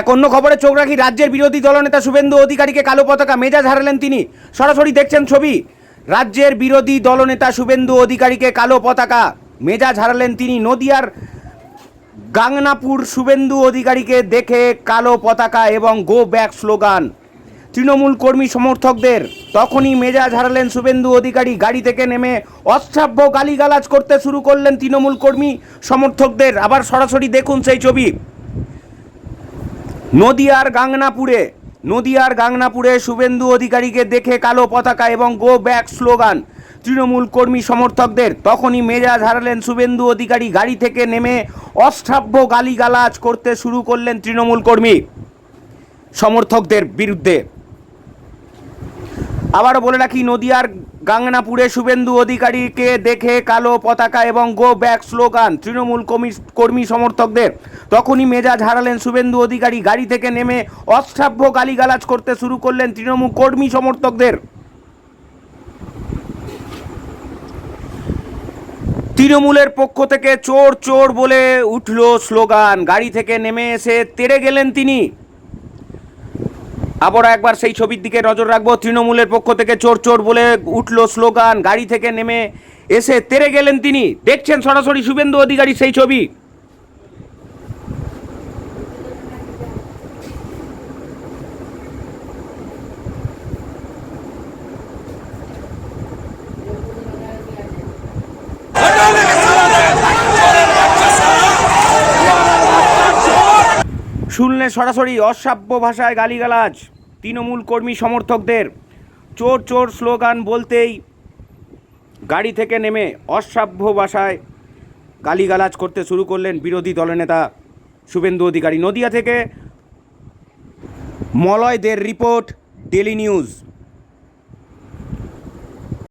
এক অন্য খবরে চোখ রাখি। রাজ্যের বিরোধী দলনেতা শুভেন্দু অধিকারীকে কালো পতাকা, মেজাজ হারালেন তিনি। সরাসরি দেখছেন ছবি। রাজ্যের বিরোধী দলনেতা শুভেন্দু অধিকারীকে কালো পতাকা, মেজাজ হারালেন তিনি। নদিয়ার গাংনাপুর শুভেন্দু অধিকারীকে দেখে কালো পতাকা এবং গো ব্যাক স্লোগান তৃণমূল কর্মী সমর্থকদের। তখনই মেজাজ হারালেন শুভেন্দু অধিকারী। গাড়ি থেকে নেমে অশ্রাব্য গালিগালাজ করতে শুরু করলেন তৃণমূল কর্মী সমর্থকদের। আবার সরাসরি দেখুন সেই ছবি। নদিয়ার গাংনাপুরে শুভেন্দু অধিকারীকে দেখে কালো পতাকা এবং গো ব্যাক স্লোগান তৃণমূল কর্মী সমর্থকদের। তখনই মেজাজ হারালেন শুভেন্দু অধিকারী। গাড়ি থেকে নেমে অশ্রাব্য গালিগালাজ করতে শুরু করলেন তৃণমূল কর্মী সমর্থকদের বিরুদ্ধে। আবারও বলে রাখি, নদিয়ার গাংনাপুরে শুভেন্দু অধিকারীকে দেখে কালো পতাকা এবং গো ব্যাক স্লোগান তৃণমূল কর্মী সমর্থকদের। তখনই মেজাজ হারালেন শুভেন্দু অধিকারী। গাড়ি থেকে নেমে অশ্রাব্য গালিগালাজ করতে শুরু করলেন তৃণমূল কর্মী সমর্থকদের। তৃণমূলের পক্ষ থেকে চোর চোর বলে উঠল স্লোগান। গাড়ি থেকে নেমে এসে তেড়ে গেলেন তিনি। আবার একবার সেই ছবির দিকে নজর রাখবো। তৃণমূলের পক্ষ থেকে চোর চোর বলে উঠল স্লোগান। গাড়ি থেকে নেমে এসে তেড়ে গেলেন তিনি। দেখছেন সরাসরি শুভেন্দু অধিকারী সেই ছবি। শুনলে সরাসরি অশ্রাব্য ভাষায় গালিগালাজ তৃণমূল কর্মী সমর্থকদের। চোর চোর স্লোগান বলতেই গাড়ি থেকে নেমে অশ্রাব্য ভাষায় গালিগালাজ করতে শুরু করলেন বিরোধী দলনেতা শুভেন্দু অধিকারী। নদিয়া থেকে মলয় দের রিপোর্ট, ডেলি নিউজ।